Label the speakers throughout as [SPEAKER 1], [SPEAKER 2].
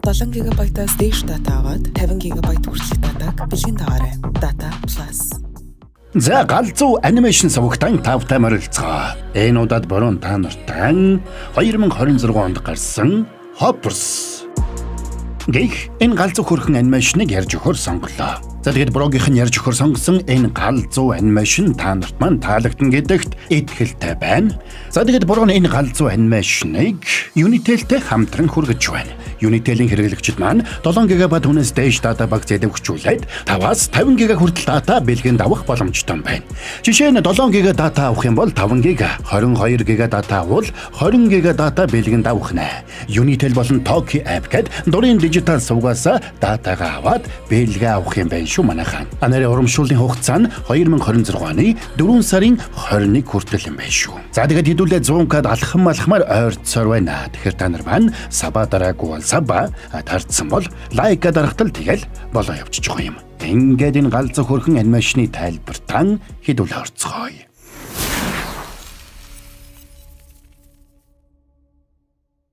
[SPEAKER 1] 7 GB-аас дээш дата аваад 50 GB хүртэлх датаг бэлгийн дагаарай. Data Plus.
[SPEAKER 2] За галзуу анимашн сувагтан тавтай морилцгоо. Энэ удаад борон та нартай 2026 онд гарсан Hoppers. Гэх энэ галзуу хөрхэн анимашныг ярьж өгөхөр сонголоо. За тэгээд блогийнх нь ярьж өгөхөр сонгосон энэ галзуу анимашн та нарт маань таалагдана гэдэгт итгэлтэй байна. За тэгээд бурганы энэ галзуу анимашныг Unitel-тэй хамтран хүргэж байна. Unitel-ийн хэрэглэгчид маань 7 GB хүнээс дээш дата баг зэдэвгчүүлээд 5-аас 50 GB хүртэл дата бэлгэнд авах боломжтой байна. Жишээ нь 7 GB дата авах юм бол 5 GB, 22 GB дата авал 20 GB дата бэлгэнд авах нэ. Unitel болон Toki app гэд дурын дижитал сувгаас датагаа аваад бэлгээ авах юм байна шүү манайхан. Анарын урамшууллын хугацаа нь 2026 оны 4 сарын 21 хүртэл юм байна шүү. За тэгээд хэдүүлээ 100 кад алхам малхмаар ойрцоор байна. Тэгэхээр та нар маань саба дараагүй бол саба таарсан бол лайк дарахтал тэгэл болоо явчих жоох юм. Ингээд энэ галзуу хөрхэн анимашны тайлбартан хэдүүлээ орцгоё.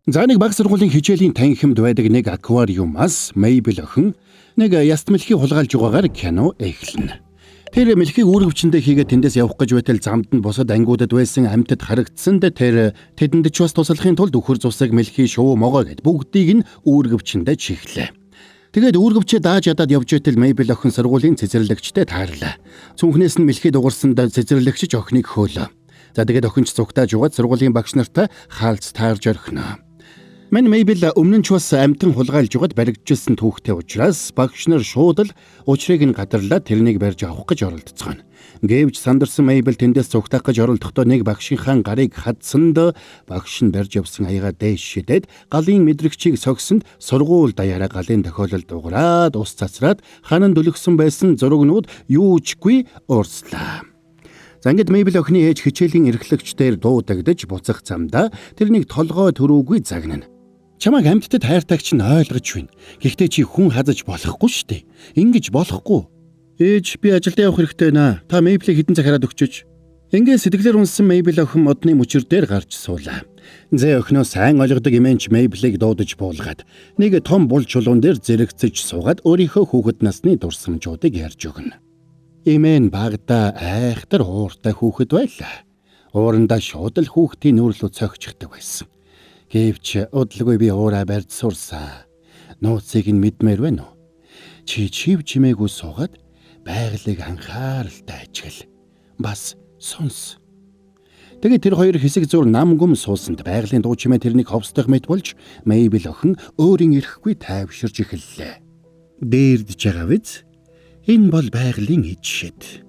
[SPEAKER 2] За нэг баг сургуулийн хичээлийн танхимд байдаг нэг аквариумаас Mabel охин нэг яст мэлхий хулгайлж байгаагаар кино эхэлнэ. Тэр мэлхийг үүргэвчэндээ хийгээд тэндээс явах гэж байтал замд нь бусад ангиудад байсан амьтад харагдсан дээр тэр тэдэнд ч бас туслахын тулд өхөр цусыг мэлхий шуу могоо гэд бүгдийг нь үүргэвчэндээ чихлээ. Тэгээд үүргэвчээ дааж ядаад явж байтал Mabel охин сургуулийн цэцэрлэгчтэй таарлаа. Цүнхнээс нь мэлхий дуурсанд цэцэрлэгч охиныг хөөлөө. За тэгээд охинч цугтааж угаад сургуулийн багш нартай хаалц таарж орхино. Мань Mabel өмнө нь ч бас амтан хулгайлж угаад баригдчихсан түүхтэй учраас багш нар шууд л учрыг нь гадарлаад тэрнийг барьж авах гэж оролдоцгоно. Гэвч сандарсан Mabel тэндээс цугтаах гэж оролдохдоо нэг багшийнхаа гарыг хадсанд багш нь барьж явсан аягаа дээш шидэд галын мэдрэгчийг согсонд сургууль даяараа галын тохиолдолд уграад ус цацраад ханан дөлгсөн байсан зурагнууд юу чгүй уурслаа. За ингээд Mabel охины ээж хичээлийн эрхлэгчдээр дуудагдаж буцах замдаа тэрнийг толгой төрөөгүй загнана. Чамайг амьтдад хайртагч нь ойлгож байна. Гэхдээ чи хүн хазаж болохгүй шүү дээ. Ингэж болохгүй. Ээж би ажилд явах хэрэгтэй наа. Та Mabel-ийг хэдэн цаг хараад өгчөөч. Ингээд сэтгэлээр унсан Mabel охин модны мөчөр дээр гарч суулаа. Зэ охиноо сайн ойлгодог эмээнч Mabel-ийг дуудаж буулгаад нэг том бул чулуун дээр зэрэгцэж суугаад өөрийнхөө хүүхэд насны дурсамжуудыг ярьж өгнө. Эмээн багада айхтар ууртай хүүхэд байлаа. Уурандаа шууд л хүүхдийн нүрэлүү цогчдаг байсан. Гэвч удалгүй би уураа барьж сурсаа. Нууцыг нь мэдмээр байна уу? Чи чив чимээгүй суугаад байгалыг анхааралтай ажигла. Бас сонс. Тэгээд тэр хоёр хэсэг зур нам гүм суусанд байгалийн дуу чимээ тэрнийг ховсдох мэт болж Mabel охин өөрийн ирэхгүй тайвширж эхэллээ. Дээрдж байгаа биз? Энэ бол байгалийн эд шид.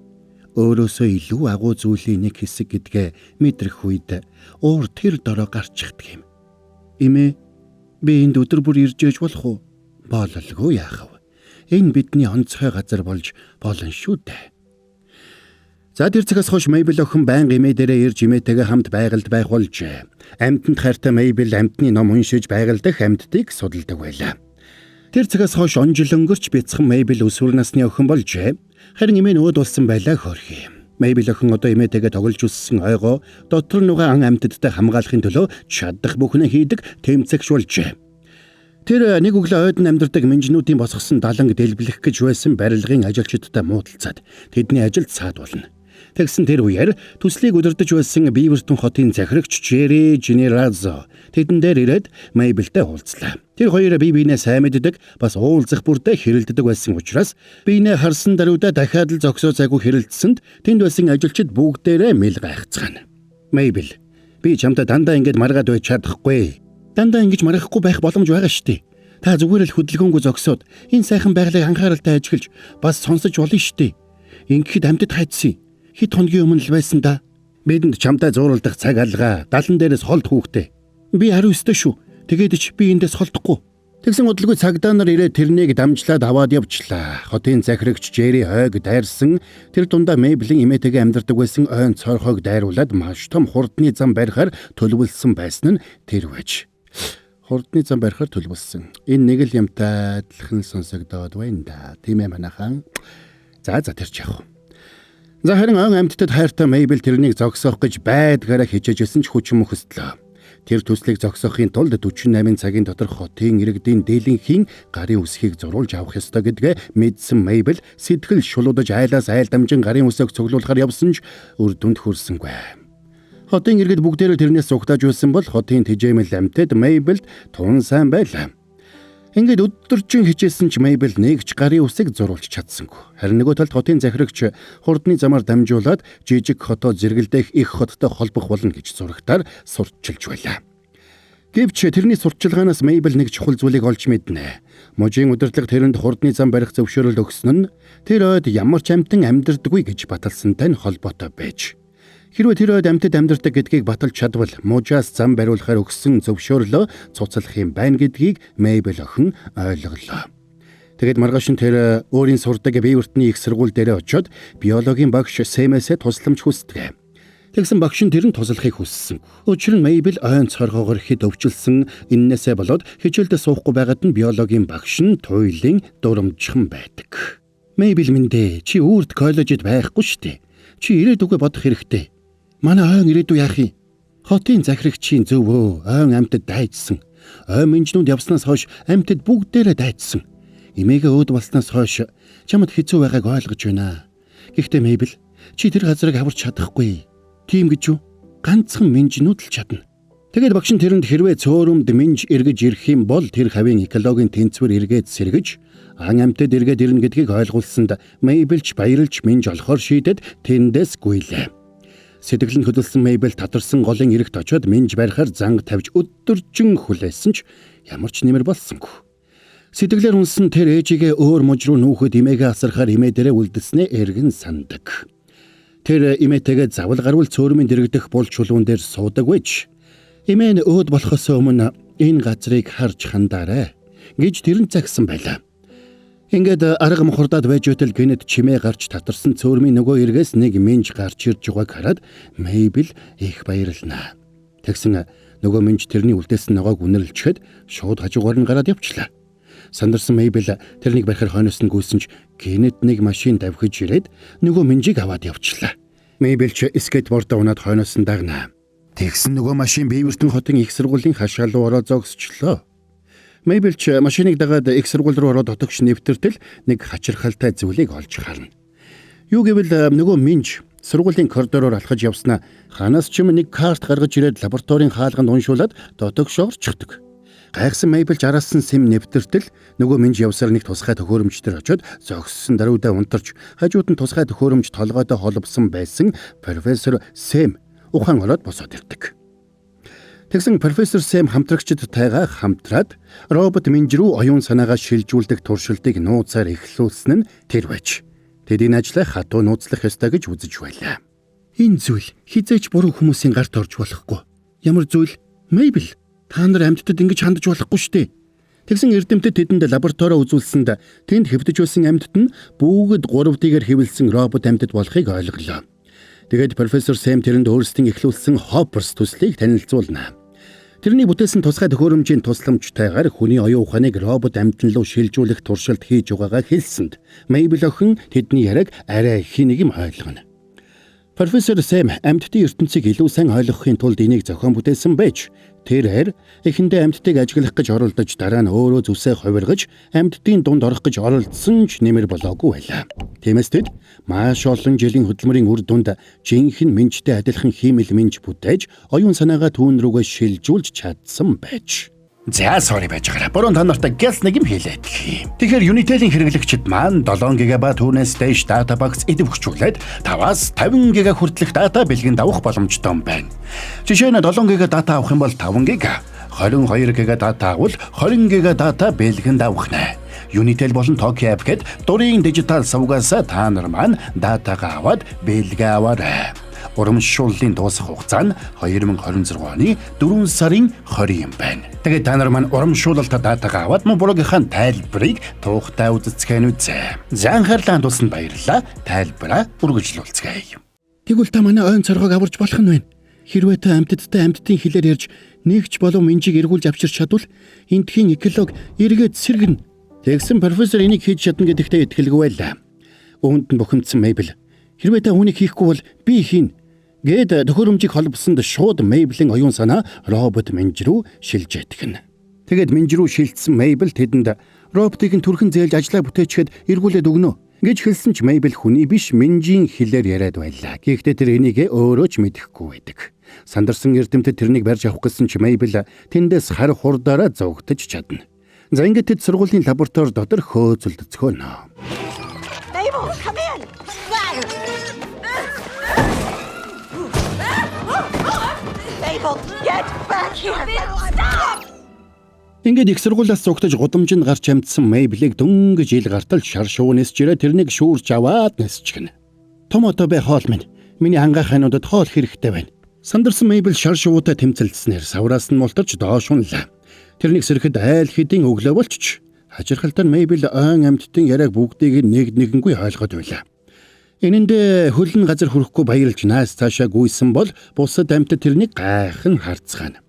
[SPEAKER 2] Өөрөөсөө илүү агуу зүйлийн нэг хэсэг гэдгээ мэдрэх үед уур тэр дороо гарчихдаг юм. Имэ би энд өдөр бүр ирж ээж болох уу? Бололгүй яах вэ? Энэ бидний онцгой газар болж болно шүү дээ. За тэр цагаас хойш Mabel охин байнга имэ дээрээ ирж имээтэйгээ хамт байгальд байх болжээ. Амьтанд хайртай Mabel амьтны ном уншиж байгальдах амьтдыг судалдаг байлаа. Тэр цагаас хойш он жил өнгөрч бяцхан Mabel өсвөр насны охин болжээ. Харин имээ нөөд болсон байлаа хөрхий. Mabel охин одоо имээтэйгээ тоглож үссэн ойгоо дотор нүгэн амьтадтай хамгаалахын төлөө чадах бүхнээ хийдэг тэмцэгч болжээ. Тэр нэг өглөө ойдон амьдардаг минжнүүдийн босгосон даланг дэлбэлэх гэж байсан барилгын ажилчидтай муудалцаад тэдний ажилд саадуулна. Тэгсэн тэр үеэр төслийг удирдах байсан Beaverton хотын захирагч Jerry Generazzo тэдэн дээр ирээд Mabel-тэй уулзлаа. Тэр хоёр бие биенээ сайн мэддэг, бас уулзах бүрдээ хэрэлддэг байсан учраас биенээ харсан даруйдаа дахиад л зогсоо цайгүй хэрэлдсэнд тэнд байсан ажилчид бүгдээрээ мэл гайхацгаана. Mabel, би чамтай дандаа ингэж маргаад байж чадахгүй. Дандаа ингэж маргахгүй байх боломж байгаа штий. Та зүгээр л хөдөлгөөнгүй зогсоод энэ сайхан байгалыг анхааралтай ажиглаж бас сонсож болно штий. Ингэхэд амьтад хайцсан. Хэд хоногийн өмнө л байсан да. Бидэнд чамтай зууралдах цаг алгаа, далан дээрээс холд хүүхдээ. Би 19 шүү. Тэгээд ч би эндээс холдохгүй. Тэгсэн удалгүй цагдаа нар ирээд тэрнийг дамжлаад аваад явчлаа. Хотын захирагч Jerry хойг дайрсан тэр дундаа Mabel-ийн имээтэйгээ амьдардаг байсан ойн цорхойг дайруулад маш том хурдны зам барихаар төлөвлөсөн байсан нь тэр байж. Хурдны зам барихаар төлөвлөсөн. Энэ нэг л юмтай адилхан сонсогдоод байна да. Тийм ээ манайхан. За тэр ч яах вэ? За харин он амьтдад хайртай Mabel тэрнийг зогсоох гэж байдгаараа хичээжсэн ч хүчин мөхөстлөө. Тэр төслийг зогсоохын тулд 48 цагийн дотор хотын иргэдийн дээлэнхийн гарын үсгийг зурулж авах ёстой гэдгээ мэдсэн Мейбл сэтгэл шулуудаж айлаас айл дамжин гарын үсэг цуглуулахар явсан ч үр дүнд хүрсэнгүй. Хотын иргэд бүгдээрээ тэрнээс угтааж байсан бол хотын тэжээмэл амьтад Мейбелд тун сайн байлаа. Ингээд өдөржин хичээсэн ч Мейбл нэгч гарын үсэг зурулж чадсангүй. Харин нөгөө талд хотын захирагч хурдны замаар дамжуулаад жижиг хотоо зэргэлдэх их хоттой холбох болно гэж зурагтаар сурталчилж байлаа. Гэвч тэрний сурталчилгаанаас Мейбл нэг чухал зүйлийг олж мэднэ. Можийн удирдлага тэрэнд хурдны зам барих зөвшөөрөл өгсөн нь тэр ойд ямар ч амтан амьдардаггүй гэж баталсантай нь холбоотой байж. Хэрвээ тэр ойд амьтад амьдардаг гэдгийг баталж чадвал мужаас зам бариулахаар өгсөн зөвшөөрлөө цуцлах юм байна гэдгийг Мейбл охин ойлголоо. Тэгэд маргааш нь тэр өөрийн сурдаг Бивертний их сургууль дээр очиод биологийн багш Сэмээсээ тусламж хүсдэг. Тэгсэн багш нь тэрэн туслахыг хүссэн. Учир нь Мейбл ойн цоргоогоор хэд өвчлсөн эннээсээ болоод хичээлдээ суухгүй байгаад нь биологийн багш нь туйлын дурамжхан байдаг. Мейбл минь чи үрд коллежид байхгүй штэ. Чи ирээдүгөө бодох хэрэгтэй. Манай ойн ирээдүй яах юм? Хотын захирагчийн зөвөө ойн амьтад дайжсан. Ойн минжнүүд явснаас хойш амьтад бүгдээрээ дайжсан. Эмээгээ өөд болсноос хойш чамд хэцүү байгааг ойлгож байна. Гэхдээ Мейбл чи тэр газрыг аварч чадахгүй. Тийм гэж юу? Ганцхан минжнүүд л чадна. Тэгээд багш нь тэрэнд хэрвээ цөөрөмд минж эргэж ирэх юм бол тэр хавийн экологийн тэнцвэр эргээд сэргэж ан амьтад эргээд ирнэ гэдгийг ойлгуулсанд Мейбл ч баярлж минж олохоор шийдэд тэндээс гуйлаа. Сэтгэл нь хөдөлсөн Мейбл татарсан голын эрэхт очиод минж барихаар занг тавьж өдөржин хүлээсэн ч ямар ч нэмэр болсонгүй. Сэтгэлээр унсан тэр ээжигээ өөр муж руу нүүхэд эмээгээ асарахаар эмээ дээрээ үлдэлснээ эргэн сандаг. Тэр эмээтэйгээ завл гарвал цөөрмийн дэрэгдэх бул чулуун дээр суудаг байж. Эмээ нь өөд болохоос өмнө энэ газрыг харж хандаарай гэж тэрэн загсан байлаа. Ингээд арга мухардад байж өтөл гинэд чимээ гарч татарсан цөөрмийн нөгөө эргээс нэг минж гарч ирж байгааг хараад Мейбл их баярлнаа. Тэгсэн нөгөө минж тэрний үлдээсэн ногоог үнэрлчихэд шууд хажуугаар нь гараад явчлаа. Сандарсан Мейбл тэрнийг барихаар хойноос нь гүйсэн ч гинэд нэг машин давхиж ирээд нөгөө минжийг аваад явчлаа. Мейбл ч скейтбордоо унаад хойноос нь дагнаа. Тэгсэн нөгөө машин Бивертон хотын их сургуулийн хашаа руу ороод зогсчлоо. Мейбл ч машиныг дагаад их сургууль руу ороод отогч нэвтэртэл нэг хачирхалтай зүйлийг олж харна. Юу гэвэл нөгөө минж сургуулийн коридороор алхаж явснаа ханаас ч юм нэг карт гаргаж ирээд лабораторийн хаалганд уншуулад дотогш орчихдог. Гайхсан Мейбл ч араасан сэм нэвтэртэл нөгөө минж явсаар нэг тусгай төхөөрөмжтөр очиод зогссон даруйдаа унтарч хажууд нь тусгай төхөөрөмж толгойдоо холбосон байсан профессор Сэм ухаан ороод босоод ирдэг. Тэгсэн профессор Сэм хамтрагчдтайгаа хамтраад робот минж рүү оюун санаагаа шилжүүлдэг туршилтыг нууцаар эхлүүлсэн нь тэр байж. Тэдний ажлаа хатуу нууцлах ёстой гэж үзэж байлаа. Энэ зүйл хизээч буруу хүмүүсийн гарт орж болохгүй. Ямар зүйл? Мейбл, та нар амьтдад ингэж хандаж болохгүй штэ. Тэгсэн эрдэмтэд тэдэнд лабораторио үзүүлсэнд тэнд хэвдэж байсан амьтад нь бүгд 3Д-гээр хэвлэлсэн робот амьтад болохыг ойлголоо. Тэгээд профессор Сэм тэрэнд өөрсдийн эхлүүлсэн Hopper's төслийг танилцуулна. Тэрний бүтээсэн тусгай төхөөрөмжийн тусламжтайгаар хүний оюун ухааныг робот амьтан руу шилжүүлэх туршилт хийж байгаагаа хэлсэнд Мейбл охин тэдний яриаг арай хэнийг юм ойлгоно. Профессор Сэм амьтдын ертөнцийг илүү сайн ойлгохын тулд энийг зохион бүтээсэн байж тэрээр эхэндээ амьтдыг ажиглах гэж оролдож дараа нь өөрөө зүсээ хувиргаж амьтдын дунд орох гэж оролдсон ч нэмэр болоогүй байлаа. Тиймээс тэд маш олон жилийн хөдөлмөрийн үр дүнд жинхэнэ минжтэй адилхан хиймэл минж бүтээж оюун санаагаа түүн рүүгээ шилжүүлж чадсан байж. За sorry байж гараа. Борон та нартай гялс нэг юм хэлээд. Тэгэхээр Unitel-ийн хэрэглэгчид маань 7 ГБ түүнээс дэш дата багц идэвхжүүлээд 5-аас 50 ГБ хүртэлх дата бэлгэнд авах боломжтой юм байна. Жишээ нь 7 ГБ дата авах юм бол 5 ГБ, 22 ГБ дата авал 20 ГБ дата бэлгэнд авах нэ. Unitel болон Tokyo App гэд дурын дижитал сувгаас та нар маань датагаа аваад бэлгээ аваарай. Урамшууллын дуусах хугацаа нь 2026 оны 4 сарын 20 юм байна. Тэгээд та нар маань урамшуулалтаа датагаа аваад мөн блогийнхаа тайлбарыг туухтай үзэцгэн үзье. За анхаарлаа хандуулсанд баярлалаа. Тайлбараа үргэлжлүүлцгээе. Тэгвэл та манай ойн цоргоог аварч болох нь байна. Хэрвээ та амьтдтай амьтдын хэлээр ярьж нэгч болов минжийг эргүүлж авчирч чадвал эндхийн эколог эргээд сэргэнэ. Тэгсэн профессор энийг хийж чадна гэдэгтээ итгэлгүй байлаа. Үүнд нь бухимдсан Мейбл. Хэрвээ та үүнийг хийхгүй бол би хийнэ. Гээд төхөөрөмжийг холбосонд шууд Мейблийн оюун санаа робот Минж рүү шилж ядгэн. Тэгээд Минж рүү шилжсэн Мейбл тэдэнд роботыг нь түрхэн зээлж ажлаа бүтээчихэд эргүүлээд өгнө гэж хэлсэн ч Мейбл хүний биш Минжийн хэлээр яриад байлаа. Гэхдээ тэр энийг өөрөө ч мэдэхгүй байдаг. Сандарсан эрдэмтэд тэрнийг барьж авах гэсэн ч Мейбл тэндээс хар хурдаараа зогтож чадна. За ингээд тэд сургуулийн лаборатори дотор хөөцөлдөцгөөнө.
[SPEAKER 3] Mabel, come in! Mabel, get back here! Stop!
[SPEAKER 2] Ингээд их сургуулиас зогтож гудамжинд гарч амтсан Мейблийг дөнгөж ил гартал шар шуунес жирэ тэрнийг шүүрж аваад нэсчихнэ. Том одоо бай хоол минь. Миний ангаах хануудад хоол хэрэгтэй байна. Сандарсан Мейбл шар шуутай тэмцэлдснээр савраас нь мултарч доош унлаа. Тэрнийг сэрхэд айл хэдийн өглөө болчих. Хажирхалтаар Мейбл ойн амьтдын яриаг бүгдийг нэгэнгүй ойлгоод байлаа. Энэндээ хөлн газар хүрэхгүй баярлж наас цаашаа гүйсэн бол бусад амьтад тэрнийг гайхан харцгаана.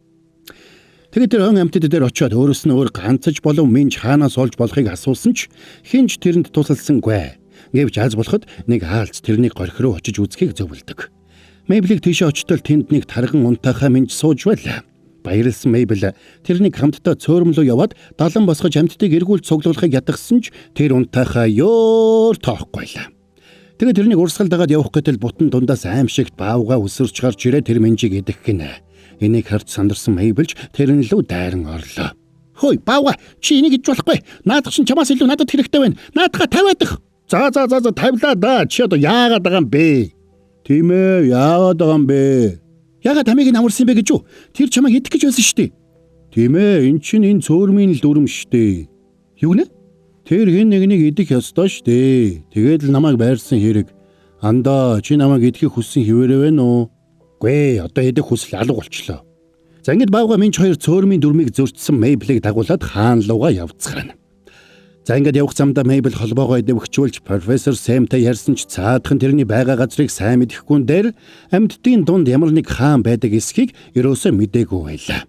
[SPEAKER 2] Тэгээд тэр ойн амьтад дээр очиод өөрөөс нь өөр ганцж болов Минж хаанаас олж болохыг асуусан ч хинч тэрэнд тусалсангүй. Гэвч аз болоход нэг хаалц тэрнийг горх руу очиж үзхийг зөвлөдөг. Мейблийг тийшээ очтол тэнд нэг тарган унтаахаа Минж сууж байлаа. Баярлсан Мейбл тэрнийг хамтдаа цөөрөмлөө яваад далан босгож амьтдыг эргүүл цуглуулахыг ятгсан ч тэр унтаахаа ёор тоохгүй байлаа. Тэгээд тэрнийг урсгал дагаад явах гэтэл бутан дундаас аимшигт баавга өсөрч гарч ирээ тэр Минжийг идэх гинэ. Энийг харж сандарсан Мейблч тэрэн лүү дайран орлоо. Хөөе баавга чи энийг иж болохгүй. Наадах шин чамаас илүү надад хэрэгтэй байна. Наадахаа тавиадах. За тавилаа да. Чи одоо яагаад байгаа юм бэ? Тийм ээ яагаад байгаа юм бэ? Яагаад амийг нь амарсан бэ гэж юу? Тэр чамайг идэх гэж байсан шүү дээ. Тийм ээ эн чинь энэ цөөрмийн л дүрм шүү дээ. Юу нэ? Тэр хэн нэгнийг идэх ёстой шүү дээ. Тэгээд л намайг байрсан хэрэг. Андаа чи намайг идэхийг хүссэн хിവэрэ вэ нөө? Гүй одоо идэх хүсэл алга болчлоо. За ингэж баавга Минж хоёр цөөрмийн дүрмийг зөрчсөн Мейблийг дагуулад хаан лууга явцгаана. За ингэж явах замдаа Мейбл холбоогоо идэвхжүүлж профессор Сэмтэй ярьсан ч цаадхан тэрний байгаа газрыг сайн мэдэхгүй дээр амьтдын дунд ямар нэг хаан байдаг эсхийг ерөөсөө мэдээгүй байлаа.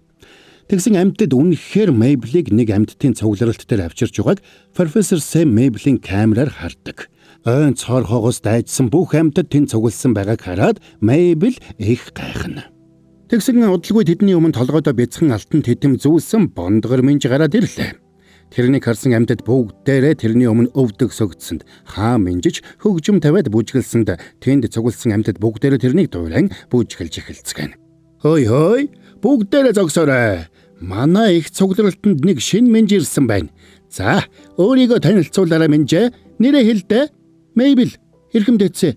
[SPEAKER 2] Тэгсэн амьтад үнэхээр Мейблийг нэг амьтдын цугларалт дээр авчирч байгааг профессор Сэм Мейблийн камераар хардаг. Ойн цоор хоогоос дайжсан бүх амьтад тэнд цугласан байгааг хараад Мейбл их гайхна. Тэгсэн удалгүй тэдний өмнө толгойдоо бяцхан алтан тэтэм зүүлсэн бондгор Минж гараад ирлээ. Тэрнийг харсан амьтад бүгдээрээ тэрний өмнө өвдөг сөгдсөнд хаан Минжиж хөгжим тавиад бүжгэлсэнд тэнд цугласан амьтад бүгдээрээ тэрнийг дуурайн бүжгэлж эхэлцгэн. Хөөй бүгдээрээ зогсоорой. Манай их цугларалтанд нэг шинэ Минж ирсэн байна. За өөрийгөө танилцуулаарай Минж. Нэрээ хэлдэ. Мейбл эрхэмдээцээ.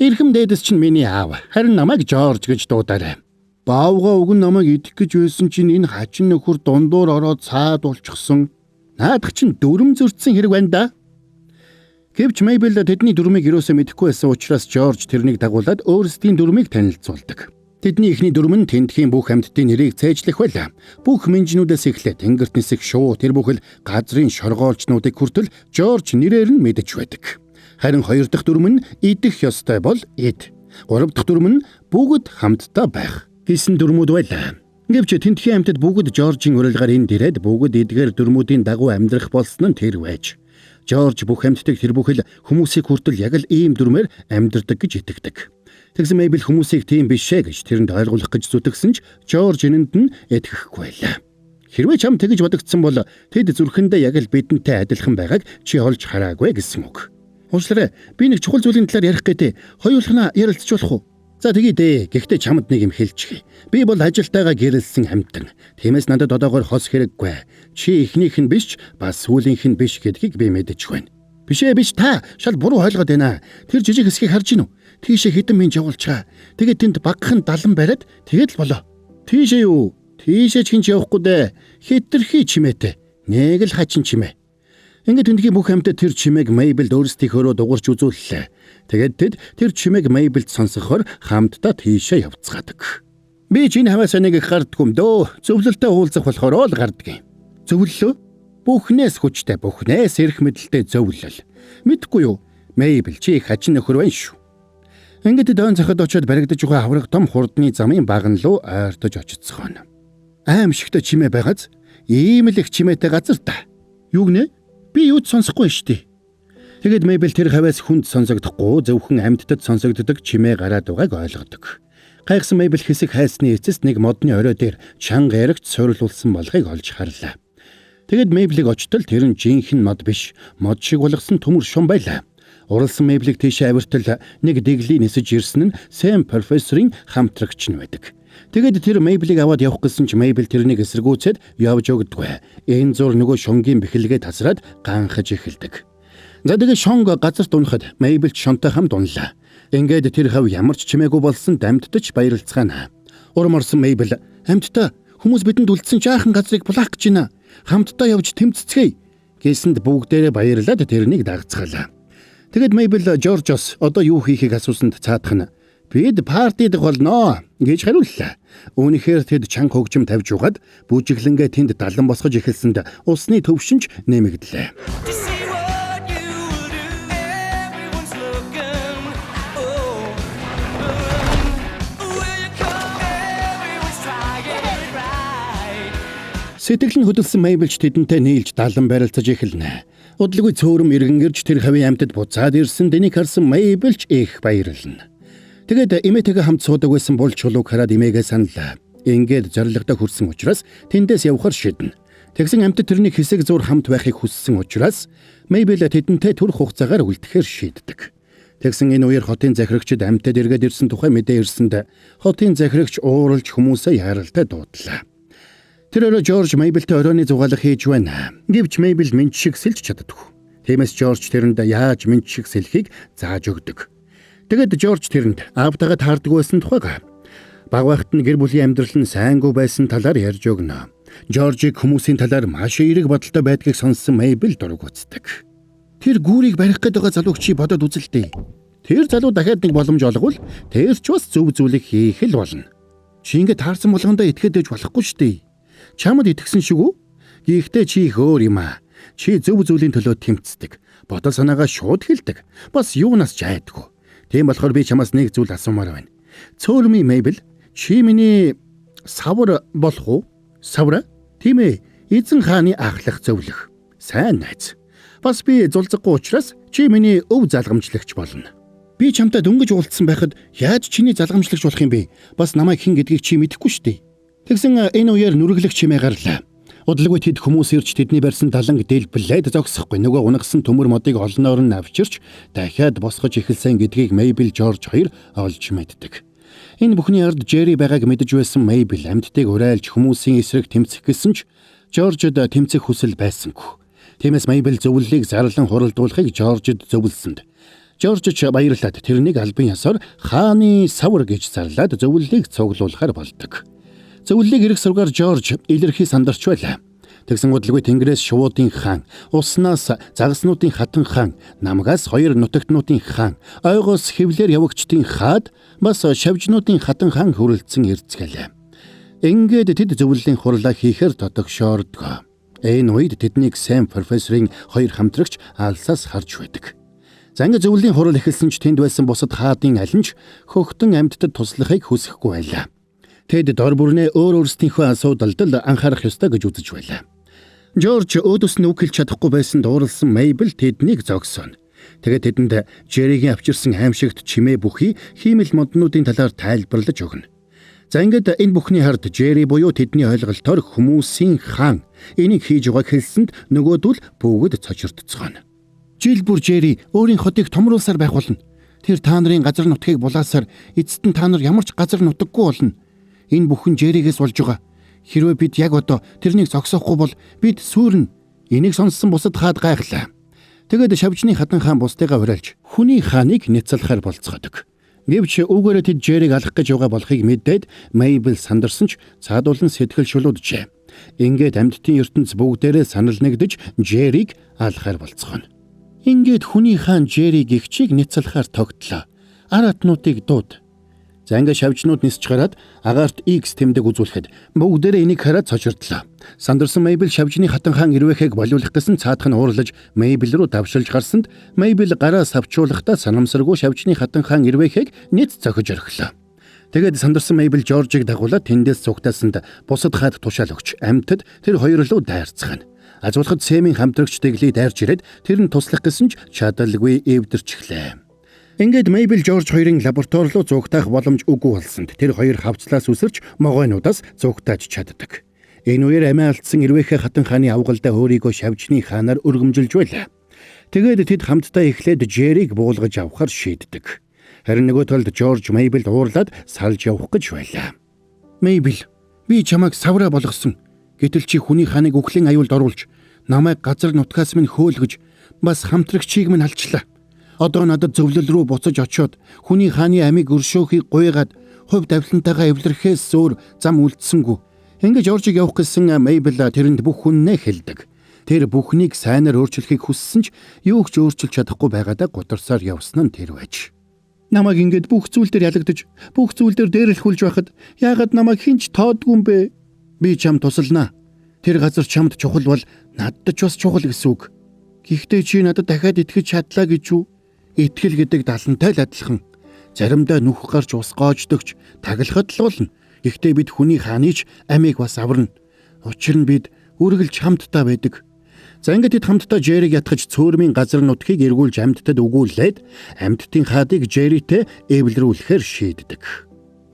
[SPEAKER 2] Эрхэмдээдэс чинь миний аав. Харин намайг Жорж гэж дуудаарай. Баавга уг нь намайг идэх гэж байсан чинь энэ хачин нөхөр дундуур ороод цаад болчихсон. Наадах чинь дүрм зөрчсөн хэрэг байна да. Гэвч Мейбл тэдний дүрмийг юусоо мэдэхгүй байсан учраас Жорж тэрнийг дагуулад өөрсдийн дүрмийг танилцуулдаг. Тэдний эхний дүрм нь тентхийн бүх амьтдын нэрийг цээжлэх байлаа. Бүх Минжнүүдээс эхлээд тэнгэрт нисэх шуу тэр бүхэл газрын шоргоолчнуудыг хүртэл Жорж нэрээр нь мэдэж байдаг. Харин хоёр дахь дүрм нь идэх ёстой бол ид. Гурав дахь дүрм нь бүгд хамтдаа байх гэсэн дүрмүүд байлаа. Гэвч тентхийн амьтад бүгд Жоржийн урилгаар энд ирээд бүгд эдгээр дүрмүүдийн дагуу амьдрах болсон нь тэр байж. Жорж бүх амьтдыг тэр бүхэл хүмүүсийг хүртэл яг л ийм дүрмээр амьдардаг гэж итгэдэг. Тэгсэн Мейбл хүмүүсийг тийм биш ээ гэж тэрэнд ойлгуулах гэж зүтгэсэн ч Жорж энэнд нь итгэхгүй байлаа. Хэрвээ чам тэгэж бодогдсон бол тэд зүрхэндээ яг л бидэнтэй адилхан байгааг чи олж хараагүй гэсэн үг. Уучлаарай, би нэг чухал зүйлийн талаар ярих гэдэг. Хоёулахнаа ярилцчихвол уу? За тэгье дээ. Гэхдээ чамд нэг юм хэлчихье. Би бол ажилтайгаа гэрэлсэн амьтан. Тиймээс надад одоогоор хос хэрэггүй. Чи эхнийх нь биш, бас сүүлийнх нь биш гэдгийг би мэдэж байна. Биш та шал буруу ойлгоод байна. Тэр жижиг хэсгийг харж гинүү? Тийшээ хэдэн минь явуулчаа. Тэгээд тэнд багхан далан бариад тэгээд л болоо. Тийшээ юу? Тийшээ ч хинч явахгүй дээ. Хитрхи чимээтэй. Нэг л хачин чимээ. Ингээд тэндхийн бүх амьтад тэр чимээг Мейблд өөрсдийнхөө дуурч үзүүллээ. Тэгээд тэд тэр чимээг Мейблд сонсохоор хамтдаа тийшээ явцгаадаг. Би ч энэ хаваас нэг гардггүй дөө. Зөвлөлтөд уулзах болохоор л гардгийг. Зөвлөлөө? Бүхнээс хүчтэй, бүхнээс эрх мэдэлтэй зөвлөл. Мэдхгүй юу? Мейбл чи их хачин нөхөр байна шүү. Ингээд дөөн захад очиод баригдаж байгаа хавраг том хурдны замын баган руу ойртож очицгоно. Аимшигтай чимээ байгааз ийм л их чимээтэй газар та. Юу гинэ? Би юуд сонсохгүй штий. Тэгэд Мейбл тэр хаваас хүнд сонсогдохгүй зөвхөн амьтдад сонсогддог чимээ гараад байгааг ойлгодог. Гайхсан Мейбл хэсэг хайсны эцэст нэг модны орой дээр чанга ярагч суйрлуулсан болгыг олж харлаа. Тэгэд Мейблийг очтол тэр нь жинхэнэ мод биш, мод шиг болгосон төмөр шум байлаа. Уралсан Мейблийг тийшээ авиртал нэг дэглий нисэж ирсэн нь Сэм профессорын хамтрагч нь байдаг. Тэгэд тэр Мейблийг аваад явах гэсэн ч Мейбл тэрнийг эсэргүүцээд явж өгдөггүй. Энэ зур нөгөө шонгийн бэхэлгээ тасраад ганхаж эхэлдэг. За тэгээ шонго газарт унахад Мейбл шонтой хамт унлаа. Ингээд тэр хав ямар ч чимээгүй болсон дамтдаж баярлцгаана. Урмарсан Мейбл "Амьтдаа хүмүүс бидэнд үлдсэн жаахан газрыг булаах гэж байна. Хамтдаа явж тэмцэцгээе" гэсэнд бүгдээрээ баярлаад тэрнийг дагцгаалаа. Тэгэд Мейбл Жоржос одоо юу хийхийг асуусанд цаадах нь "Бид партид болно" гэж хариуллаа. Үүнийхээр тэд чанга хөгжим тавьж угаад бүжиглэнгээ тэнд далан босгож эхэлсэнд усны төвшинж нэмэгдлээ. Сэтгэл нь хөдөлсөн Мейблч тэдэнтэй нийлж далан барилцаж эхэлнэ. Удалгүй цөөрөм иргэнгэрч тэр хавийн амьтад буцаад ирсэн дэнийг харсан Мейблч их баярлна. Тэгээд эмээтэйгээ хамт суудаг байсан бол чулууг хараад эмээгээ саналаа. Ингээд зоригтой хүрсэн учраас тэндээс явхаар шийднэ. Тэгсэн амьтад тэрний хэсэг зур хамт байхыг хүссэн учраас Мейбл тэдэнтэй түр хугацаагаар үлдэхээр шийддэг. Тэгсэн энэ үеэр хотын захирагчид амьтад эргээд ирсэн тухай мэдээ ирсэнд хотын захирагч ууралж хүмүүсээ яаралтай дуудлаа. Тэр өрөө Жорж Мейблтэй оройны зугаалга хийж байна. Гэвч Мейбл мэд шиг сэлж чаддаггүй. Тиймээс Жорж тэрэнд яаж мэд шиг сэлхийг зааж өгдөг. Тэгэд Жорж тэрэнд аавтайгаа таардаг байсан тухайга баг байхад нь гэр бүлийн амьдрал нь сайнгүй байсан талаар ярьж өгнө. Жоржийг хүмүүсийн талаар маш эерэг бодолтой байдгийг сонссон Мейбл дург үздэг. Тэр гүүрийг барих гээд байгаа залууг чи бодоод үзэлтэй. Тэр залуу дахиад нэг боломж олгвол тэр ч бас зөв зүйлийг хийх л болно. Чи ингэ таарсан болгондоо итгээд ээж болохгүй шүү дээ. Чамд итгэсэн шиг үү? Гэхдээ чи их өөр юм аа. Чи зөв зүйлийн төлөө тэмцдэг. Бодол санаагаа шууд хэлдэг. Бас юунаас ч айдгүй. Тийм болохоор би чамаас нэг зүйл асуумаар байна. Цөөрмийн Мейбл, чи миний савар болох уу? Савра? Тийм ээ. Эзэн хааны ахлах зөвлөх. Сайн найз. Бас би зулзахгүй учраас чи миний өв залгамжлагч болно. Би чамтай дөнгөж уулзсан байхад яаж чиний залгамжлагч болох юм бэ? Бас намайг хэн гэдгийг чи мэдэхгүй шүү дээ. Тэгсэн энэ үеэр нүрэглэх чимээ гарлаа. Удалгүй тэд хүмүүс ирж тэдний барьсан даланг дэлбэлээд зогсохгүй нөгөө унагсан төмөр модыг олноор нь авчирч дахиад босгож эхэлсэн гэдгийг Мейбл Жорж хоёр олж мэддэг. Энэ бүхний ард Джерри байгааг мэдэж байсан Мейбл амьтдыг урайлж хүмүүсийн эсрэг тэмцэх гэсэн ч Жоржд тэмцэх хүсэл байсангүй. Тиймээс Мейбл зөвлөлийг зарлан хуралдуулахыг Жоржд зөвлөсөнд Жорж ч баярлаад тэрнийг албан ёсоор хааны савар гэж зарлаад зөвлөлийг цуглуулахар болдог. Зөвлөлийг эрх сургаар Жорж илэрхий сандарч байлаа. Тэгсэн удалгүй Тэнгэрээс шувуудын хаан, уснаас загаснуудын хатан хаан, намгаас хоёр нутагтнуудын хаан, ойгоос хэвлэр явагчдын хаад, бас шавжнуудын хатан хаан хүрэлцэн ирцгэлээ. Ингээд тэд зөвлөлийн хурлаа хийхээр дотогшоордог. Энэ үед тэднийг Сэм профессорын хоёр хамтрагч алсаас харж байдаг. Занга зөвлөлийн хурал эхэлсэн ч тэнд байсан бусад хаадын аль нь хөхтөн амьтдад туслахыг хүсэхгүй байлаа. Тэд дор бүрнээ өөр өөрсдийнхөө асуудалд анхаарах ёстой гэж үзэж байлаа. Жорж өөдөөс нь үг хэлж чадахгүй байсан дууралсан Мейбл тэднийг зогсооно. Тэгээд тэдэнд Джерригийн авчирсан аимшигт чимээ бүхий хиймэл моднуудын талаар тайлбарлаж өгнө. За ингээд энэ бүхний хард Джерри буюу тэдний ойлголтоор хүмүүсийн хаан энийг хийж байгааг хэлсэнд нөгөөдөл бүгд цочирдцгооно. Жил бүр Джерри өөрийн хотыг томруулсаар байх болно. Тэр та нарын газар нутгийг булаасаар эцэст нь та нар ямар ч газар нутаггүй болно. Энэ бүхэн Джерригээс болж байгаа. Хэрвээ бид яг одоо тэрнийг зогсоохгүй бол бид сүрнэ. Энийг сонссон бусад хаад гайхлаа. Тэгээд шавжны хатан хаан бусдыгаа урайлж хүний хааныг няцалахаар болцгоодог. Гэвч үүгээрээ тэд Джерриг алах гэж байгаа болохыг мэдээд Мейбл сандарсан ч цаадуулан сэтгэл шулууджээ. Ингээд амьтдын ертөнц бүгдээрээ санал нэгдэж Джерриг алахаар болцгооно. Ингээд хүний хаан Джерриг гихчийг няцалахаар тогтлоо. Аратнуудыг дууд. Занга шавжнууд нисч гараад агаарт X тэмдэг үзүүлэхэд бүгдээрээ энийг хараад цочирдлоо. Сандарсан Мейбл шавжны хатан хаан ирвэхийг болиулах гэсэн цаадах нь уурлаж Мейбл рүү давшилж гарсанд Мейбл гараа савчуулахдаа санамсаргүй шавжны хатан хаан ирвэхийг нэц цохиж орхилоо. Тэгээд сандарсан Мейбл Жоржийг дагуулад тэндээс цугтаасанд бусад хаад тушаал өгч амьтад тэр хоёр руу дайрцгаана. Ажуулахад Сэмийн хамтрагч дэглий дайрч ирээд тэр нь туслах гэсэн ч чадалгүй эвдэрч эхлэв. Ингээд Мейбл Жорж хоёрын лаборатори руу зугтаах боломж үгүй болсонд тэр хоёр хавцлаас үсэрч могойнуудаас зугтааж чаддаг. Энэ үеэр амиа алдсан Ирвэхэ хатан хааны авгалдаа өөрийгөө шавжны хаанаар өргөмжилж байлаа. Тэгээд тэд хамтдаа эхлээд Жерийг буулгаж авахар шийддэг. Харин нөгөө талд Жорж Мейбл уурлаад салж явах гэж байлаа. Мейбл, би чамайг савраа болгосон. Гэтэл чи хүний хааныг үхлийн аюулд оруулж, намайг газар нутгаас минь хөөлгөж, бас хамтрагчийг минь алчлаа. Одоо надад зөвлөл рүү буцаж очиод хүний хааны амийг өршөөхийг гуйгаад хувь давлантайгаа эвлэрхээс өөр зам үлдсэнгүй. Ингэж Жоржийг явах гэсэн Мейбл тэрэнд бүх хүннээ хэлдэг. Тэр бүхнийг сайнаар өөрчлөхийг хүссэн ч юу ч өөрчилж чадахгүй байгаадаа гутарсаар явсан нь тэр байж. Намайг ингэж бүх зүйл дээр ялагдаж, бүх зүйл дээр дээрлэхүүлж байхад яагаад намайг хинч тоодгүй юм бэ? Би чамд тусалнаа. Тэр газар чамд чухал бол надад ч бас чухал гэсэн үг. Гэхдээ чи надад дахиад итгэж чадлаа гэж юу? Итгэл гэдэг далантай л адилхан. Заримдаа нүх гарч ус гоождогч таглахад л болно. Гэхдээ бид хүний хааныг амийг бас аварна. Учир нь бид үргэлж хамтдаа байдаг. За ингээд тэд хамтдаа Жерийг ятгах цөөрмийн газар нутгийг эргүүлж амьтдад өгүүлээд амьтдын хаадыг Жеритэй эвлэрүүлэхээр шийддэг.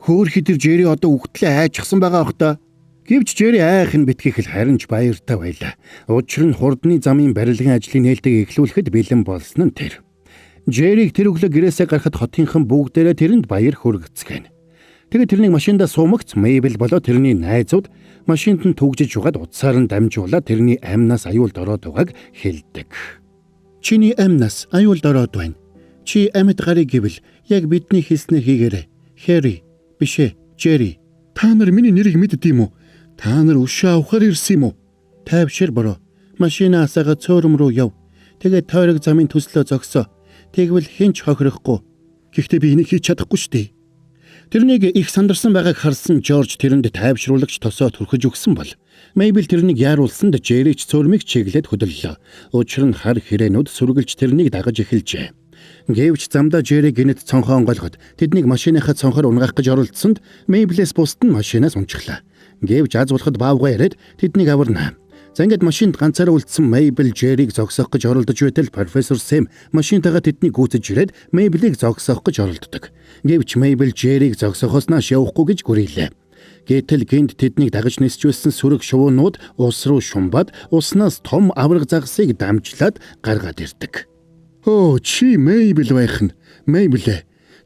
[SPEAKER 2] Хөөхий тэр Жери одоо үхтлээ айчсан байгаа бах та. Гэвч Жери айх нь битгийх л харин ч баяртай байлаа. Учир нь хурдны замын барилгын ажлын нээлтийг эхлүүлэхэд бэлэн болсон нь тэр. Жерийг тэр өглөө гэрээсээ гарахад хотынхан бүгдээрээ тэрэнд баяр хүргэцгэн. Тэгээд тэрнийг машиндаа суумагц Мейбл болоо тэрний найзууд машинд нь түгжиж угаад утсаар нь дамжуулаад тэрний амнаас аюулд ороод байгааг хэлдэг. Чиний амнаас аюулд ороод байна. Чи амьд гарыг гэвэл яг бидний хийснээ хийгээрэй. Хэри, бишээ, Жери. Та нар миний нэрийг мэддэм үү? Та нар өшөө авахар ирсэн юм уу? Тайвшир бороо. Машинаасаа цөөрөм рүү яв. Тэгээд тойрог замын төслөө зогсоо. Тэгвэл хинч хохирохгүй. Гэхдээ би энийг хийж чадахгүй шүү дээ. Тэрнийг их сандарсан байгааг харсан Жорж тэрэнд тайвшруулагч тосоо түрхэж өгсөн бол Мейбл тэрнийг яаруулсанд Жерич цөөрмийг чиглээд хөдөллөө. Учир нь хар хэрээнүүд сүргэлж тэрнийг дагаж эхэлжээ. Гэвч замдаа Жери гинэт цонхоо онгойлгоод тэднийг машиныхаа цонхоор унгаах гэж оролдсонд Мейблээс бусд нь машинаас унчихлаа. Гэвч аз болоход баавгаа яриад тэднийг аварна. За ингээд машинд ганцаараа үлдсэн Мейбл Жерийг зогсоох гэж оролдож байтал профессор Сэм машинтайгаа тэднийг гүйцэж ирээд Мейблийг зогсоох гэж оролддог. Гэвч Мейбл Жерийг зогсохоос нааш явахгүй гэж гүрэлээ. Гэтэл гинт тэднийг дагаж нисчүүлсэн сүрэг шувуунууд ус руу шумбаад уснаас том авраг загсыг дамжлаад гаргаад ирдэг. Оо чи Мейбл байх нь. Мейбл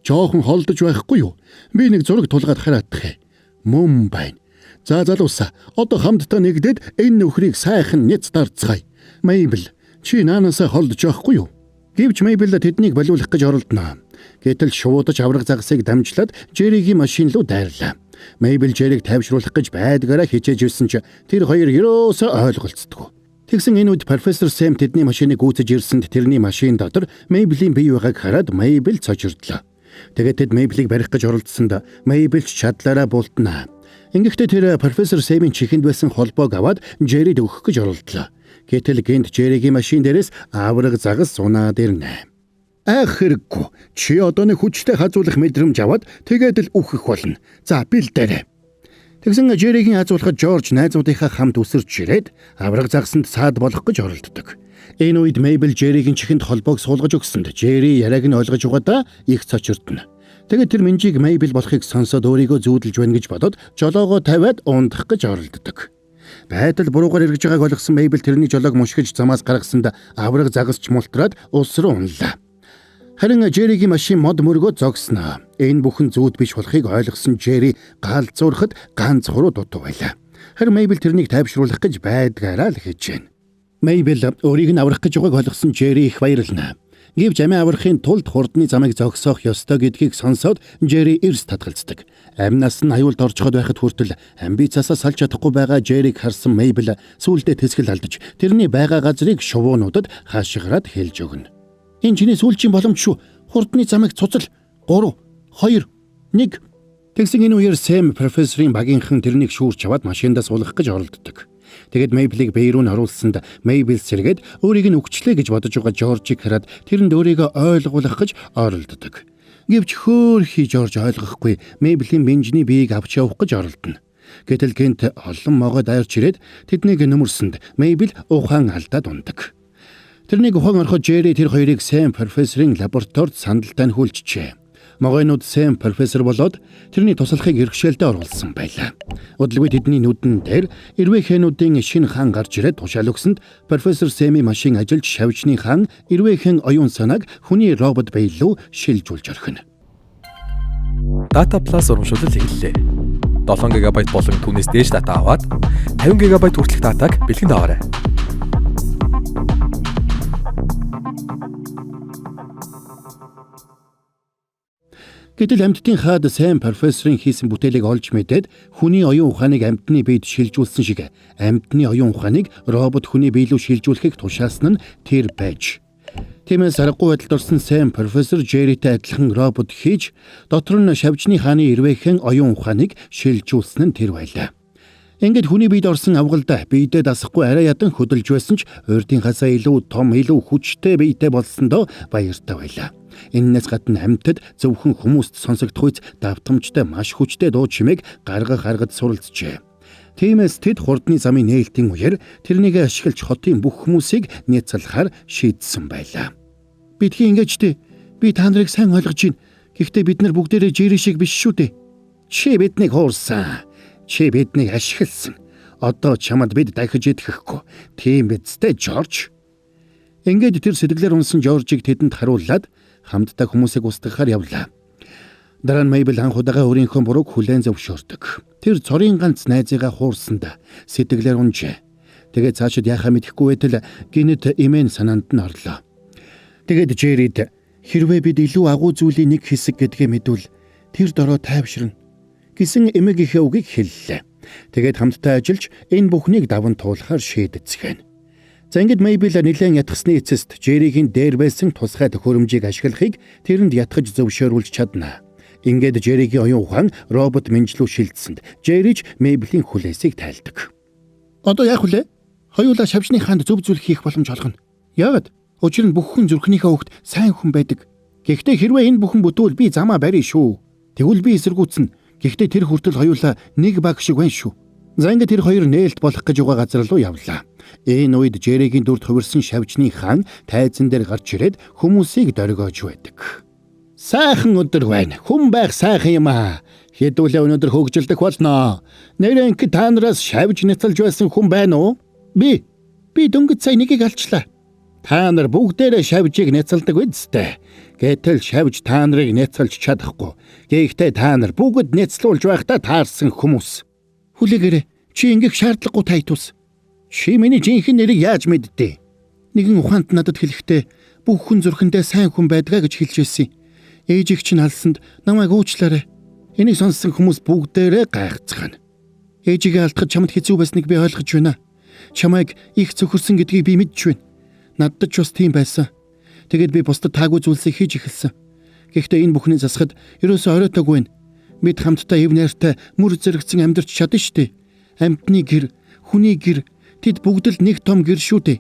[SPEAKER 2] жоохон холдож байхгүй юу? Би нэг зураг тулгаад хараадах юм. Мөн байна. За залуусаа одоо хамтдаа нэгдээд энэ нөхрийг сайхан няц дарцгаая. Мейбл чи наанасаа холдож байхгүй юу? Гэвч Мейбл тэднийг болиулах гэж оролдоно. Гэтэл шуудаж авраг загсыг дамжлаад Жеригийн машин руу дайрлаа. Мейбл Жерийг тайвшруулах гэж байдгаараа хичээж ирсэн ч тэр хоёр ерөөсөө ойлголцдоггүй. Тэгсэн энэ үед профессор Сэм тэдний машиныг гүйцэж ирсэнд тэрний машин дотор Мейблийн бие байгааг хараад Мейбл цочирдлоо. Тэгээд тэд Мейблийг барих гэж оролдсонд Мейбл ч чадлаараа бултнаа. Ингэхдээ тэр профессор Сэмийн чихэнд байсан холбоог аваад Жерид өгөх гэж оролдлоо. Гэтэл гинт Жеригийн машин дээрээс авраг загас унаад ирнэ. Ах хэрэггүй. Чи одоо нэг хүчтэй хазуулах мэдрэмж аваад тэгээд л үхэх болно. За бэлдээрэй. Тэгсэн Жеригийн хазуулахад Жорж найзуудынхаа хамт үсэрч ирээд авраг загсанд саад болох гэж оролддог. Энэ үед Мейбл Жеригийн чихэнд холбоог суулгаж өгсөнд Жери яриаг нь ойлгож угаадаа их цочирдно. Тэгээд тэр Минжиг Мейбл болохыг сонсоод өөрийгөө зүүдэлж байна гэж бодоод жолоогоо тавиад ундах гэж оролддог. Байтал буруугаар эргэж байгааг ойлгосон Мейбл тэрний жолоог мушгиж замаас гаргасанд авраг загасч мултраад улс руу унлаа. Харин Жеригийн машин мод мөргөө зогсноо. Энэ бүхэн зүүд биш болохыг ойлгосон Жери галзуурахад ганц хуруу дутуу байлаа. Харин Мейбл тэрнийг тайвшруулах гэж байдгаараа л хийж байна. Мейбл өөрийг нь аврах гэж байгааг ойлгосон Жери их баярлана. Гэвч амиа аврахын тулд хурдны замыг зогсоох ёстой гэдгийг сонсоод Жери эрс татгалздаг. Амнаас нь аюулд орчход байхад хүртэл амбицаасаа салж чадахгүй байгаа Жерийг харсан Мейбл сүүлдээ тэсгэл алдаж тэрний байгаа газрыг шувуунуудад хаашгираад хэлж өгнө. Энэ чиний сүүлчийн боломж шүү. Хурдны замыг цуцал. 3, 2, 1. Тэгсэн энэ үеэр Сэм профессорын багийнхан тэрнийг шүүрч аваад машиндаа суулгах гэж оролддог. Тэгэд Мейблийг бие рүү оруулсанд Мейбл сэргээд өөрийг нь өгчлээ гэж бодож байгаа Жоржийг хараад тэрэнд өөрийгөө ойлгуулах гэж оролддог. Гэвч хөөхий Жорж ойлгохгүй Мейблийн бенжний биеийг авч явах гэж оролдоно. Гэтэл гэнт олон могоо дайрч ирээд тэднийг нөмөрсөнд Мейбл ухаан алдаад ундаг. Тэрнийг ухаан ороход Жерри тэр хоёрыг Сэм профессорын лабораторид санал таньхуулжээ. Могойнууд Сэм профессор болоод тэрний туслахыг хэрэгшээлдээ оруулсан байлаа. Удалгүй тэдний нүдэн дээр Ирвэхэнүүдийн шинэ хаан гарч ирээд тушаал өгсөнд профессор Сэмийн машин ажилч Шавжны хаан Ирвэхэн оюун санааг хүний робот биелүү шилжүүлж орхино.
[SPEAKER 4] Data Plus урамшуулал эхэллээ. 7 ГБ болон түүнээс дээш дата аваад 50 ГБ хүртэлх датаг бэлгэнд аваарай.
[SPEAKER 2] Гэтэл амьтдын хаад Сэм профессорын хийсэн бүтээлийг олж мэдээд хүний оюун ухааныг амьтны биед шилжүүлсэн шиг амьтны оюун ухааныг робот хүний биелүү шилжүүлэхийг тушаасан нь тэр байж. Тиймээс аргагүй байдалд орсон Сэм профессор Жерритэй адилхан робот хийж дотор нь Шавжны хааны Ирвэхэн оюун ухааныг шилжүүлсэн нь тэр байлаа. Ингээд хүний биед орсон авгалда биедээ дасахгүй арай ядан хөдөлж байсан ч урьдынхаасаа илүү том, илүү хүчтэй биетэй болсондоо баяртай байлаа. Эннээс гадна амьтад зөвхөн хүмүүст сонсогдох үс давтамжтай маш хүчтэй дуу чимээг гаргаж суралцжээ. Тиймээс тэд хурдны замын нээлтийн үеэр тэрнийг ашиглаж хотын бүх хүмүүсийг няцлахаар шийдсэн байлаа. Бидхий ингэж дээ. Би та нарыг сайн ойлгож байна. Гэхдээ бид нар бүгдээрээ Жерри шиг биш шүү дээ. Чи биднийг хуурсан. Чи биднийг ашигласан. Одоо чамд бид дахиж идэхгүй. Тийм бидтэй Жорж. Ингээд тэр сэтгэлээр унсан Жоржийг тэдэнд харуулад хамтдаа хүмүүсийг устгахаар явлаа. Дараа нь Мэйбл анх удаага өөрийнхөө бурууг хүлээн зөвшөөрдөг. Тэр цорын ганц найзыгаа хуурсанд сэтгэлээр унжээ. Тэгээд цаашид яхаа мэдэхгүй байтал гинэт имэн санаанд нь орлоо. Тэгээд Жеррид хэрвээ бид илүү агуу зүйлийн нэг хэсэг гэдгээ мэдвэл тэр дороо тайвширна гэсэн эмэг ихэ үгийг хэллээ. Тэгээд хамтдаа ажиллаж энэ бүхнийг даван туулахаар шийдэцгэн. За ингээд Мэйбл нэлээд ятгсны эцэст Жерригийн дээр байсан тусгай төхөөрөмжийг ашиглахыг тэрэнд ятгах зөвшөөрүүлж чадна. Ингээд Жерригийн оюун ухаан робот мэнжлүү шилжсэнд Жерриж Мэйблийн хүлээсийг тайлдаг. Одоо яах вэ? Хоёулаа Шавжны хаанд зөв зүйл хийх боломж олгоно. Яагаад? Учир нь бүх хүн зүрхнийхээ хөвгт сайн хүн байдаг. Гэхдээ хэрвээ энэ бүхэн бүтвэл би замаа барьна шүү. Тэгвэл би эсэргүүцэн. Гэхдээ тэр хүртэл хоёулаа нэг баг шиг байна шүү. За ингээд тэр хоёр нээлт болох гэж байгаа газар руу явлаа. Энэ үед Жерригийн дүрд хувирсан Шавжны хаан тайзан дээр гарч ирээд хүмүүсийг дөргиож байдаг. Сайхан өдөр байна. Хүн байх сайхан юм аа. Хэдүүлээ өнөөдөр хөгжилдөх болно. Нэрэн та нараас Шавж няцалж байсан хүн байна уу? Би дөнгөж сая нэгийг алчлаа. Та нар бүгдээрээ Шавжийг няцалдаг үсттэй. Гэтэл Шавж та нарыг няцалж чадахгүй. Гэхдээ та нар бүгд няцлуулж байхдаа таарсан хүмүүс. Хүлээгээрэй. Чи ингэх шаардлагагүй Тайтус. Чи миний жинхэнэ нэрийг яаж мэддээ? Нэгэн ухаанд надад хэлэхдээ бүх хүн зүрхэндээ сайн хүн байдгаа гэж хэлж байсан. Ээжийг чинь алсанд намайг уучлаарай. Энийг сонссон хүмүүс бүгдээрээ гайхацгаана. Ээжигээ алдахад чамд хэцүү байсныг би ойлгож байна. Чамайг их цөхөрсөн гэдгийг би мэдж байна. Надад ч бас тийм байсан. Тэгэд би бусдад таагүй зүйлсийг хийж эхэлсэн. Гэхдээ энэ бүхний засахад ерөөсөө оройтойгүй байна. Бид хамтдаа эв найртай мөр зэрэгцэн амьдарч чадна штэ. Амьтны гэр, хүний гэр тэд бүгд л нэг том гэр шүү дээ.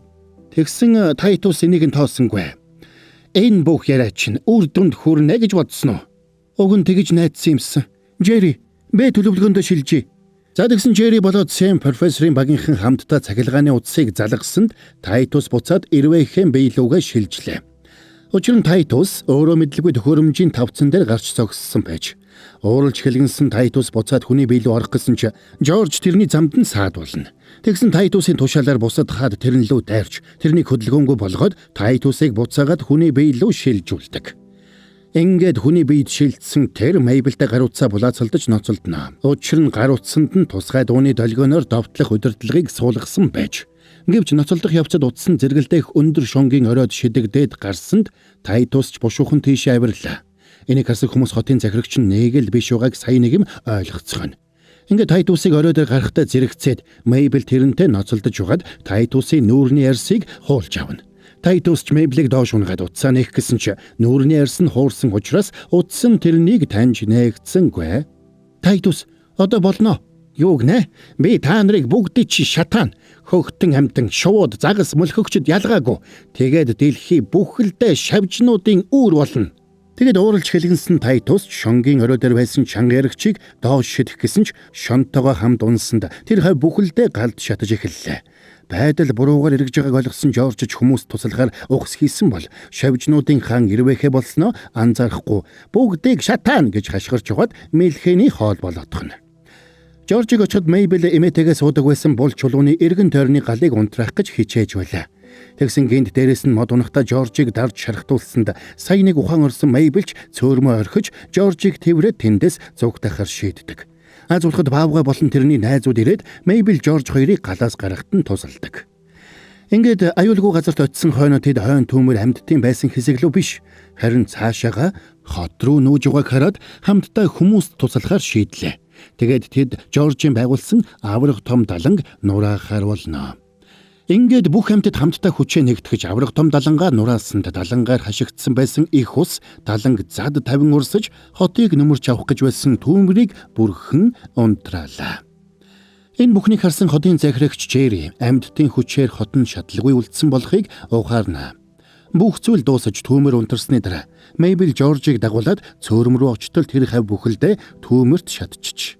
[SPEAKER 2] Тэгсэн Тайтус энийг нь тоосонгүй. Энэ бүх яриа чинь үр дүнд хүрнэ гэж бодсон уу? Уг нь тэгж найдсан юмсан. Жерри, бэ төлөвлөгөөндөө шилжээ. За тэгсэн Жерри болоод Сэм профессорын багийнхан хамтдаа цахилгааны утсыг залгасанд Тайтус буцаад Ирвэхэн биелүүгээ шилжлээ. Учир нь Тайтус өөрөө мэдлгүй төхөөрөмжийн тавцан дээр гарч зогссон байж. Ууралж хэлгэнсэн Тайтус буцаад хүний биелүү орох гэсэн ч Жорж тэрний замд нь саадуулна. Тэгсэн Тайтусын тушаалаар бусад хаад тэрнлүү дайрч тэрнийг хөдөлгөөнгүй болгоод Тайтусыг буцаагаад хүний биелүү шилжүүлдэг. Ингээд хүний биед шилжсэн тэр Мэйблтэй гар утсаа булаацалдаж ноцолдно. Учир нь гар утсанд нь тусгай дууны долгионоор довтлох удирдлагыг суулгасан байж. Гэвч ноцолдох явцад утсан зэрэгэлдэх өндөр шонгийн оройд шидэгдээд гарсанд Тайтус ч бушуухан тийшээ авирлаа. Энийг харсан хүмүүс хотын захирагч нь нэг л биш байгааг сая нэг юм ойлгоцгоно. Ингээд Тайтусыг орой дээр гарахтаа зэрэгцээд Мэйбл тэрнтэй ноцолдож угаад Тайтусын нүүрний арсыг хуулж авна. Тайтус ч Мэйблийг доош унгаад утсаа нээх гэсэн ч нүүрний арс нь хуурсан учраас утсан тэрнийг таньж нээгдсэнгүй. Тайтус одоо болно. Юу гэнэ? Би та нарыг бүгдийг чи шатаан, хөгтөн амтан, шууд, загас мөлхөгчд ялгаагүй. Тэгээд дэлхий бүхэлдээ шавжнуудын үүр болно. Тэгэд ууралж хэлгэнсэн Тайтус шонгийн орой дээр байсан чанга яригчийг доош шидэх гэсэн ч шонтойгоо хамт унсанд тэр хав бүхэлдээ галд шатаж эхэллээ. байдал буруугаар эргэж байгааг ойлгосон Жорж ч хүмүүст туслахаар ухс хийсэн бол шавжнуудын хаан ирвэхэ болсноо анзаарахгүй бүгдийг шатаан гэж хашгирч яваад мэлхэний хоол болгодох нь. Жоржиг очиход Мейбл эмээтэйгээ суудаг байсан бол чулууны эргэн тойрны галыг унтраах гэж хичээж байлаа. Тэгсэн гинт дээрээс нь мод унахта Жоржиг дарж шархтуулсанд сая нэг ухаан орсон Мейбл ч цөөрмөө орхиж Жоржиг тэврээд тэндээс зугтахаар шийддэг. Аз улхад Баавга болон тэрний найзууд ирээд Мейбл Жорж хоёрыг галаас гаргахад нь тусалдаг. Ингээд аюулгүй газарт очисон хойно тэд хойн түүмэр амьдтын байсан хэсэглүү биш. Харин цаашаага хот руу нүүж байгааг хараад хамтдаа хүмүүст туслахаар шийдлээ. Тэгээд тэд Жоржийн байгуулсан авраг том даланг нураахаар болно. Ингээд бүх хамтд хамтдаа хүчээ нэгтгэж авраг том далангаа нураасанд далангаар хашигдсан байсан их ус даланг зад тавин урсаж хотыг нөмөрч авах гэж байсан түүмрийг бүрхэн унтраалаа. Энэ бүхнийг харсан хотын захирагч Джерри амьдтын хүчээр хот нь шатлгүй үлдсэн болохыг ухаарна. Бүх зүйл дуусаж түүмэр унтарсны дараа Мейбл Жоржийг дагуулад цөөрөм рүү очтол тэр хав бүхэлдээ түүмэрт шатчих.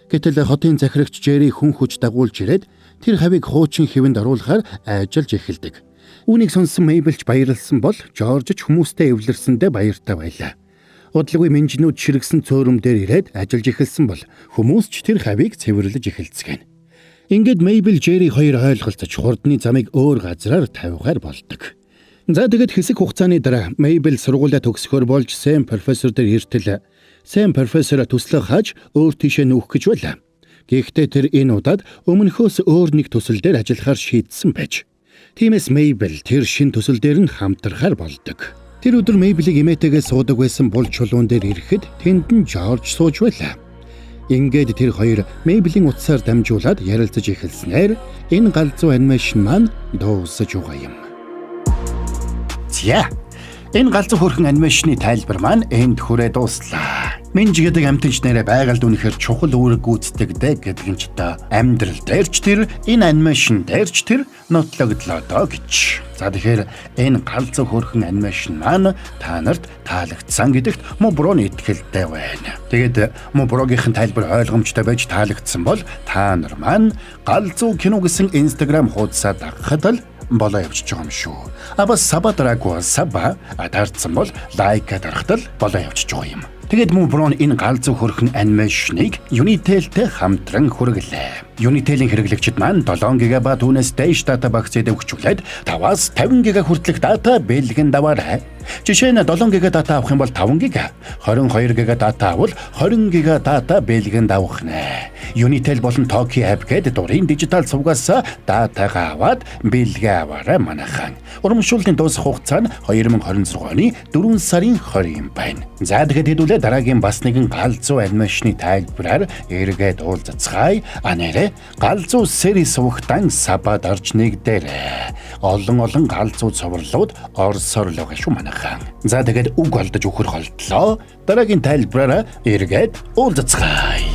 [SPEAKER 2] Гэтэл хотын захирагч Джерри хүн хүч дагуулж ирээд тэр хавийг хуучин хэвэнд оруулахаар айжилж эхэлдэг. Үүнийг сонссон Мейбл ч баярлсан бол Жорж ч хүмүүстэй эвлэрсэндээ баяртай байлаа. Удалгүй менжнүүд ширгсэн цөөрөм дээр ирээд ажиллаж эхэлсэн бол хүмүүс ч тэр хавийг цэвэрлэж эхэлцгэн. Ингээд Мейбл Джерри хоёр ойлголцож хурдны замыг өөр газраар тавихаар болдог. За тэгэд хэсэг хугацааны дараа Мейбл сургуулиа төгсөхөр болж Сэм профессор дээр иртэл Сэм профессор төслөө хааж өөр тийшээ нүүх гэж байлаа. Гэхдээ тэр энэ удаад өмнөхөөс өөр нэг төсөл дээр ажиллахаар шийдсэн байж. Тиймээс Мейбл тэр шин төсөл дээр нь хамтрахаар болдог. Тэр өдөр Мейблийг эмээтэйгээ суудаг байсан бол чулуун дээр ирэхэд тэнд нь Жорж сууж байлаа. Ингээд тэр хоёр Мейблийн утсаар дамжуулаад ярилцаж эхэлснээр энэ галзуу анимашн маань дуусаж байгаа юм. За, энэ галзуу хөрхэн анимашны тайлбар маань энд хүрээ дууслаа. Минж гэдэг амтэнч нэрэ байгальд үнэхээр чухал үүрэг гүйцэтгэдэг гэдэг нь ч та амьдрал дээрч тэр энэ анимашн дээрч тэр нотлогдлоо доо гэж. За тэгэхээр энэ галзуу хөрхэн анимашн маань та нарт таалагдсан гэдэгт Моброны итгэлтэй байна. Тэгээд Моброгийнхэн тайлбар ойлгомжтой байж таалагдсан бол та нар маань галзуу кино гэсэн Instagram хуудасаа дагахад л болоо явчих юм шүү. Бас сабадраагүй саба дарцсан бол лайк дарахад л болоо явчих юм. Тэгээд Моброн энэ галзуу хөрхэн анимашныг Unitel-тэй хамтран хүргэлээ. Unitel-ийн хэрэглэгчид маань 7 ГБ түүнээс дээш дата багцээд өгчүүлээд 5-аас 50 ГБ хүртэлх дата бэлгэн даваарай. Жишээ нь 7 ГБ дата авах юм бол 5 ГБ, 22 ГБ дата авал 20 ГБ дата бэлгэн давах нэ. Unitel болон Toki app гэдэг дурын дижитал сувгаас датагаа аваад бэлгээ аваарай манайхан. Урамшууллын дуусах хугацаа нь 2026 оны 4 сарын 20 байна. За тэгэхэд хэдүүлээ дараагийн бас нэгэн галзуу анимашны тайлбараар эргээд уулзцгаая. Анарэ галзуу сери сувгтан сабад орж нэгдэрэ. Олон галзуу цувралууд орсоор л байгаа шүү манайхан. За тэгэхэд үг олдож өгөх болтлоо. Дараагийн тайлбараараа эргээд уулзцгаая.